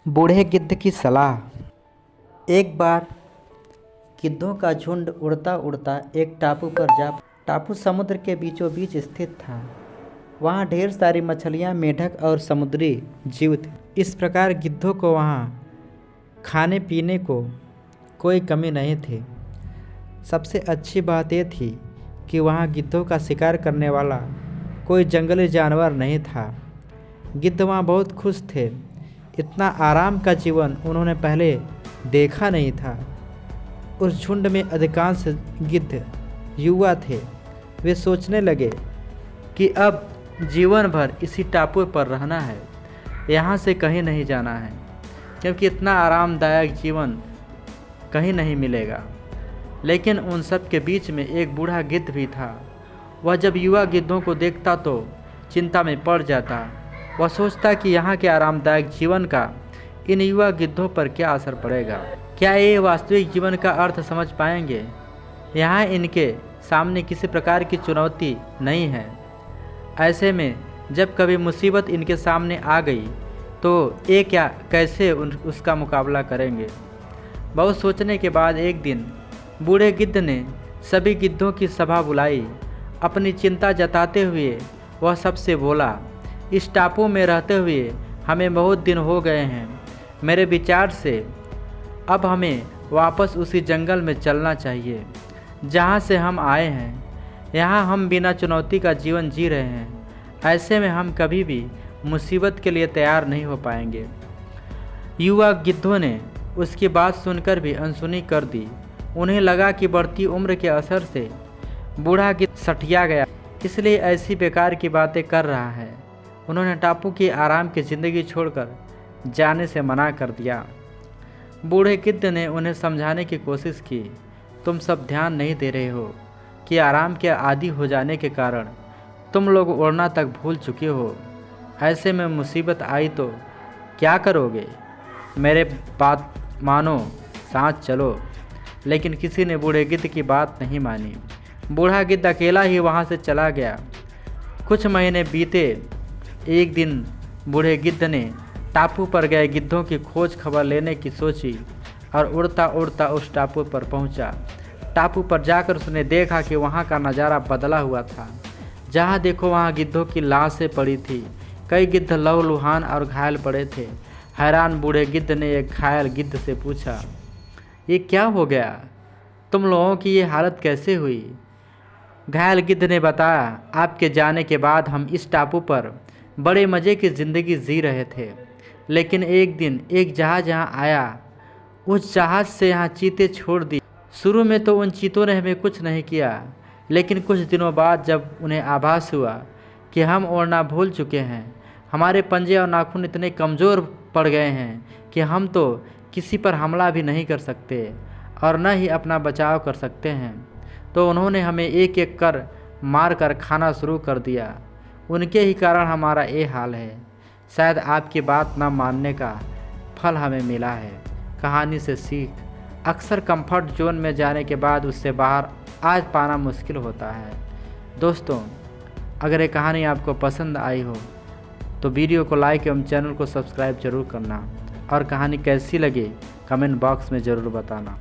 बूढ़े गिद्ध की सलाह। एक बार गिद्धों का झुंड उड़ता उड़ता एक टापू पर जा। टापू समुद्र के बीचों बीच स्थित था। वहाँ ढेर सारी मछलियाँ, मेढक और समुद्री जीव थे। इस प्रकार गिद्धों को वहाँ खाने पीने को कोई कमी नहीं थी। सबसे अच्छी बात यह थी कि वहाँ गिद्धों का शिकार करने वाला कोई जंगली जानवर नहीं था। गिद्ध वहाँ बहुत खुश थे। इतना आराम का जीवन उन्होंने पहले देखा नहीं था। उस झुंड में अधिकांश गिद्ध युवा थे। वे सोचने लगे कि अब जीवन भर इसी टापू पर रहना है, यहाँ से कहीं नहीं जाना है, क्योंकि इतना आरामदायक जीवन कहीं नहीं मिलेगा। लेकिन उन सब के बीच में एक बूढ़ा गिद्ध भी था। वह जब युवा गिद्धों को देखता तो चिंता में पड़ जाता। वह सोचता कि यहाँ के आरामदायक जीवन का इन युवा गिद्धों पर क्या असर पड़ेगा। क्या ये वास्तविक जीवन का अर्थ समझ पाएंगे? यहाँ इनके सामने किसी प्रकार की चुनौती नहीं है। ऐसे में जब कभी मुसीबत इनके सामने आ गई तो ये क्या कैसे उसका मुकाबला करेंगे? बहुत सोचने के बाद एक दिन बूढ़े गिद्ध ने सभी गिद्धों की सभा बुलाई। अपनी चिंता जताते हुए वह सबसे बोला, इस टापू में रहते हुए हमें बहुत दिन हो गए हैं। मेरे विचार से अब हमें वापस उसी जंगल में चलना चाहिए जहाँ से हम आए हैं। यहाँ हम बिना चुनौती का जीवन जी रहे हैं। ऐसे में हम कभी भी मुसीबत के लिए तैयार नहीं हो पाएंगे। युवा गिद्धों ने उसकी बात सुनकर भी अनसुनी कर दी। उन्हें लगा कि बढ़ती उम्र के असर से बूढ़ा गिद्ध सठिया गया, इसलिए ऐसी बेकार की बातें कर रहा है। उन्होंने टापू की आराम की ज़िंदगी छोड़कर जाने से मना कर दिया। बूढ़े गिद्ध ने उन्हें समझाने की कोशिश की, तुम सब ध्यान नहीं दे रहे हो कि आराम के आदी हो जाने के कारण तुम लोग उड़ना तक भूल चुके हो। ऐसे में मुसीबत आई तो क्या करोगे? मेरे बात मानो, साथ चलो। लेकिन किसी ने बूढ़े गिद्ध की बात नहीं मानी। बूढ़ा गिद्ध अकेला ही वहाँ से चला गया। कुछ महीने बीते। एक दिन बूढ़े गिद्ध ने टापू पर गए गिद्धों की खोज खबर लेने की सोची और उड़ता उड़ता उस टापू पर पहुंचा। टापू पर जाकर उसने देखा कि वहां का नज़ारा बदला हुआ था। जहां देखो वहां गिद्धों की लाशें पड़ी थी। कई गिद्ध लहूलुहान और घायल पड़े थे। हैरान बूढ़े गिद्ध ने एक घायल गिद्ध से पूछा, ये क्या हो गया? तुम लोगों की ये हालत कैसे हुई? घायल गिद्ध ने बताया, आपके जाने के बाद हम इस टापू पर बड़े मज़े की ज़िंदगी जी रहे थे। लेकिन एक दिन एक जहाज़ यहाँ आया। उस जहाज़ से यहाँ चीते छोड़ दी। शुरू में तो उन चीतों ने हमें कुछ नहीं किया, लेकिन कुछ दिनों बाद जब उन्हें आभास हुआ कि हम उड़ना भूल चुके हैं, हमारे पंजे और नाखून इतने कमज़ोर पड़ गए हैं कि हम तो किसी पर हमला भी नहीं कर सकते और न ही अपना बचाव कर सकते हैं, तो उन्होंने हमें एक एक कर मार कर खाना शुरू कर दिया। उनके ही कारण हमारा ये हाल है। शायद आपकी बात न मानने का फल हमें मिला है। कहानी से सीख, अक्सर कंफर्ट जोन में जाने के बाद उससे बाहर आ पाना मुश्किल होता है। दोस्तों, अगर ये कहानी आपको पसंद आई हो तो वीडियो को लाइक एवं चैनल को सब्सक्राइब जरूर करना और कहानी कैसी लगी कमेंट बॉक्स में ज़रूर बताना।